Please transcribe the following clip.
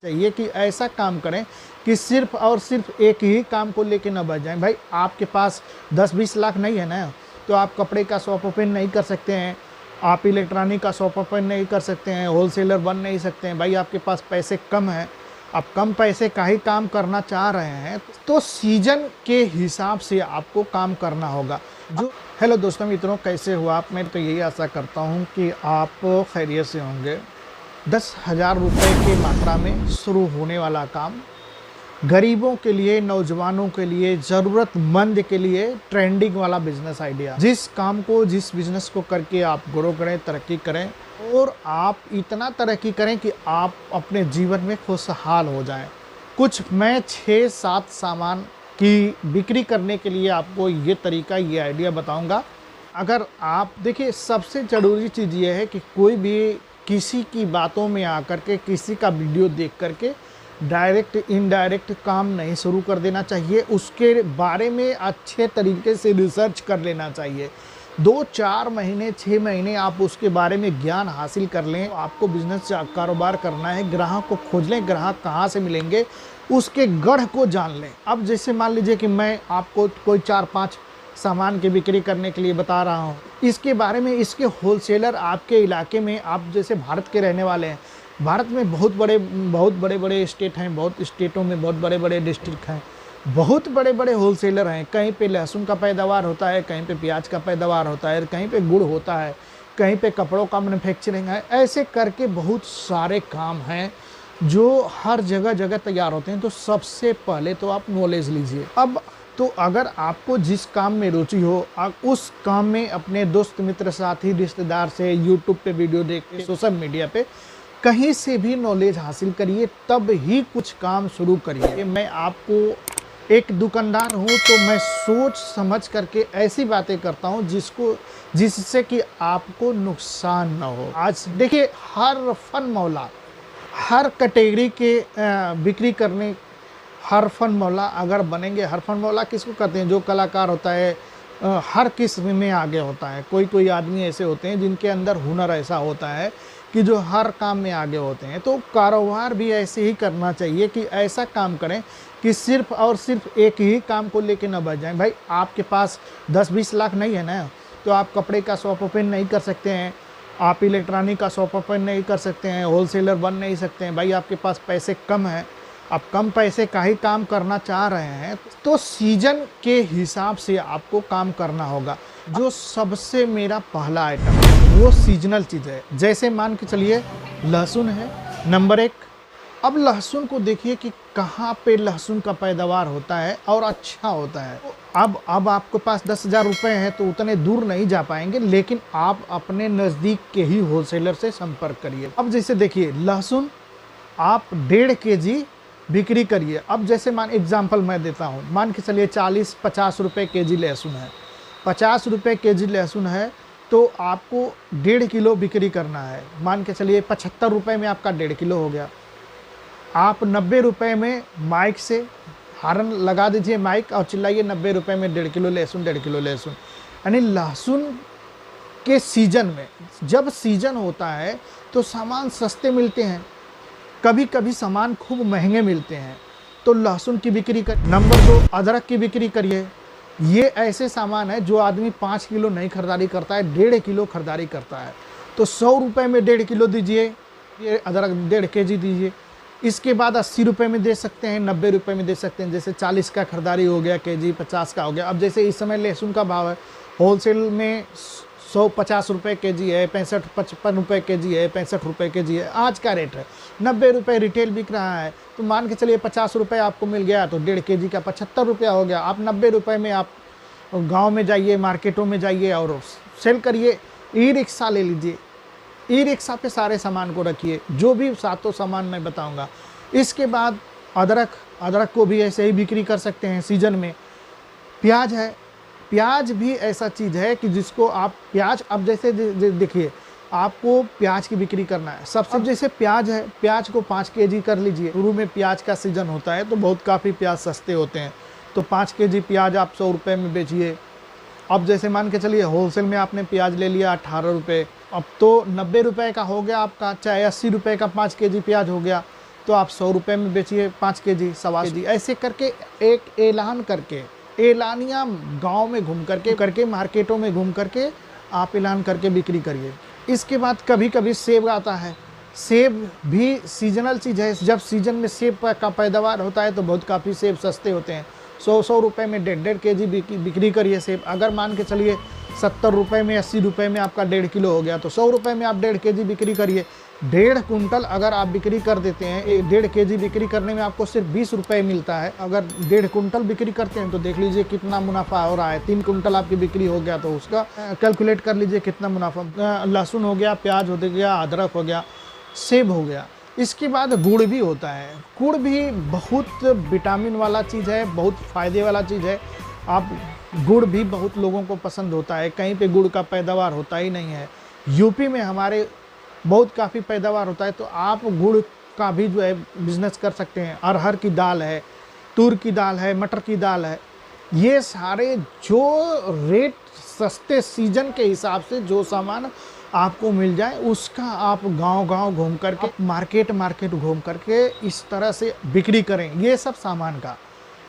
चाहिए कि ऐसा काम करें कि सिर्फ और सिर्फ एक ही काम को लेके ना बच जाएं। भाई आपके पास 10-20 लाख नहीं है ना, तो आप कपड़े का शॉप ओपन नहीं कर सकते हैं, आप इलेक्ट्रॉनिक का शॉप ओपन नहीं कर सकते हैं, होलसेलर बन नहीं सकते हैं। भाई आपके पास पैसे कम हैं, आप कम पैसे का ही काम करना चाह रहे हैं, तो सीजन के हिसाब से आपको काम करना होगा। जो हेलो दोस्तों मित्रों, कैसे हो आप? मैं तो यही आशा करता हूँ कि आप खैरियत से होंगे। 10,000 रुपये की मात्रा में शुरू होने वाला काम गरीबों के लिए, नौजवानों के लिए, ज़रूरतमंद के लिए ट्रेंडिंग वाला बिजनेस आइडिया। जिस काम को, जिस बिजनेस को करके आप ग्रो करें, तरक्की करें और आप इतना तरक्की करें कि आप अपने जीवन में खुशहाल हो जाएं। कुछ मैं 6-7 सामान की बिक्री करने के लिए आपको ये तरीका, ये आइडिया बताऊंगा। अगर आप देखिए, सबसे ज़रूरी चीज़ ये है कि कोई भी किसी की बातों में आकर के, किसी का वीडियो देख करके डायरेक्ट इनडायरेक्ट काम नहीं शुरू कर देना चाहिए। उसके बारे में अच्छे तरीके से रिसर्च कर लेना चाहिए। 2-4 महीने, 6 महीने आप उसके बारे में ज्ञान हासिल कर लें। आपको बिजनेस कारोबार करना है, ग्राहक को खोज लें, ग्राहक कहाँ से मिलेंगे, उसके गढ़ को जान लें। अब जैसे मान लीजिए कि मैं आपको कोई 4-5 सामान की बिक्री करने के लिए बता रहा हूँ, इसके बारे में, इसके होलसेलर आपके इलाके में, आप जैसे भारत के रहने वाले हैं, भारत में बहुत बड़े बड़े स्टेट हैं, बहुत स्टेटों में बहुत बड़े बड़े डिस्ट्रिक्ट हैं, बहुत बड़े बड़े होलसेलर हैं। कहीं पे लहसुन का पैदावार होता है, कहीं पे प्याज का पैदावार होता है, कहीं पे गुड़ होता है, कहीं पे कपड़ों का मैन्युफैक्चरिंग है। ऐसे करके बहुत सारे काम हैं जो हर जगह जगह तैयार होते हैं। तो सबसे पहले तो आप नॉलेज लीजिए। अब तो अगर आपको जिस काम में रुचि हो, आप उस काम में अपने दोस्त मित्र, साथी, रिश्तेदार से, यूट्यूब पे वीडियो देख के, सोशल मीडिया पे कहीं से भी नॉलेज हासिल करिए, तब ही कुछ काम शुरू करिए। मैं आपको एक दुकानदार हूँ, तो मैं सोच समझ करके ऐसी बातें करता हूँ जिससे कि आपको नुकसान ना हो। आज देखिए, हर फन मौला, हर कैटेगरी के बिक्री करने, हर फन मौला अगर बनेंगे, हर फन मौला किसको कहते हैं? जो कलाकार होता है, हर किस्म में आगे होता है। कोई आदमी ऐसे होते हैं जिनके अंदर हुनर ऐसा होता है कि जो हर काम में आगे होते हैं। तो कारोबार भी ऐसे ही करना चाहिए कि ऐसा काम करें कि सिर्फ और सिर्फ एक ही काम को लेके ना बच जाएं। भाई आपके पास 10-20 लाख नहीं है ना, तो आप कपड़े का शॉप ओपन नहीं कर सकते हैं, आप इलेक्ट्रॉनिक का शॉप ओपन नहीं कर सकते हैं, होलसेलर बन नहीं सकते हैं। भाई आपके पास पैसे कम हैं, आप कम पैसे का ही काम करना चाह रहे हैं, तो सीजन के हिसाब से आपको काम करना होगा। जो सबसे मेरा पहला आइटम है वो सीजनल चीज़ है। जैसे मान के चलिए, लहसुन है नंबर 1। अब लहसुन को देखिए कि कहाँ पे लहसुन का पैदावार होता है और अच्छा होता है। अब आपके पास 10,000 रुपये हैं तो उतने दूर नहीं जा पाएंगे, लेकिन आप अपने नज़दीक के ही होलसेलर से संपर्क करिए। अब जैसे देखिए, लहसुन आप 1.5 kg बिक्री करिए। अब जैसे एग्जाम्पल मैं देता हूँ, मान के चलिए 40-50 रुपये kg लहसुन है, 50 रुपये kg लहसुन है, तो आपको 1.5 किलो बिक्री करना है। मान के चलिए 75 रुपये में आपका 1.5 किलो हो गया। आप 90 रुपये में माइक से हारन लगा दीजिए, माइक, और चिल्लाइए 90 रुपये में 1.5 किलो लहसुन, 1.5 किलो लहसुन। यानी लहसुन के सीजन में, जब सीजन होता है तो सामान सस्ते मिलते हैं, कभी कभी सामान खूब महंगे मिलते हैं, तो लहसुन की बिक्री कर। नंबर 2, अदरक की बिक्री करिए। ये ऐसे सामान है जो आदमी 5 किलो नहीं खरीदारी करता है, 1.5 किलो खरीदारी करता है। तो 100 रुपये में 1.5 किलो दीजिए, ये अदरक 1.5 kg दीजिए। इसके बाद 80 रुपये में दे सकते हैं, 90 रुपये में दे सकते हैं। जैसे 40 का खरीदारी हो गया kg, 50 का हो गया। अब जैसे इस समय लहसुन का भाव है, होलसेल में 150 रुपये kg है, 55 रुपये kg है, 65 रुपये kg है, आज का रेट है। 90 रुपये रिटेल बिक रहा है, तो मान के चलिए 50 रुपये आपको मिल गया, तो 1.5 kg का 75 रुपया हो गया। आप 90 रुपये में आप गांव में जाइए, मार्केटों में जाइए और सेल करिए। ई रिक्शा ले लीजिए, ई रिक्शा पे सारे सामान को रखिए, जो भी 7 सामान मैं बताऊंगा। इसके बाद अदरक को भी ऐसे ही बिक्री कर सकते हैं सीजन में। प्याज है, प्याज भी ऐसा चीज़ है कि जिसको आप प्याज, अब जैसे देखिए, आपको प्याज की बिक्री करना है। सबसे जैसे प्याज है, प्याज को 5 kg कर लीजिए। शुरू में प्याज का सीजन होता है तो बहुत काफ़ी प्याज सस्ते होते हैं, तो 5 kg प्याज आप 100 रुपये में बेचिए। अब जैसे मान के चलिए, होलसेल में आपने प्याज ले लिया 18 रुपये, अब तो 90 रुपये का हो गया आपका, चाहे 80 रुपये का 5 kg प्याज हो गया। तो तो आप 100 रुपये में बेचिए 5 केजी, 1.25 केजी, ऐसे करके एक ऐलान करके, एलानिया गांव में घूम करके मार्केटों में घूम करके आप ऐलान करके बिक्री करिए। इसके बाद कभी कभी सेब आता है। सेब भी सीजनल चीज़ है। जब सीजन में सेब का पैदावार होता है तो बहुत काफ़ी सेब सस्ते होते हैं। 100 रुपये में 1.5 केजी बिक्री करिए सेब। अगर मान के चलिए 70 रुपये में 80 रुपये में आपका 1.5 किलो हो गया तो 100 रुपये में आप 1.5 केजी बिक्री करिए। 1.5 कुंटल अगर आप बिक्री कर देते हैं, 1.5 केजी बिक्री करने में आपको सिर्फ 20 रुपये मिलता है। अगर 1.5 कुंटल बिक्री करते हैं तो देख लीजिए कितना मुनाफा हो रहा है। 3 कुंटल आपकी बिक्री हो गया तो उसका कैलकुलेट कर लीजिए कितना मुनाफा। लहसुन हो गया, प्याज हो गया, अदरक हो गया, सेब हो गया। इसके बाद गुड़ भी होता है। गुड़ भी बहुत विटामिन वाला चीज़ है, बहुत फ़ायदे वाला चीज़ है। आप गुड़ भी बहुत लोगों को पसंद होता है। कहीं पे गुड़ का पैदावार होता ही नहीं है। यूपी में हमारे बहुत काफ़ी पैदावार होता है, तो आप गुड़ का भी जो है बिज़नेस कर सकते हैं। अरहर की दाल है, तूर की दाल है, मटर की दाल है, ये सारे जो रेट सस्ते सीजन के हिसाब से जो सामान आपको मिल जाए उसका आप गांव-गांव घूम करके, मार्केट घूम करके इस तरह से बिक्री करें ये सब सामान का।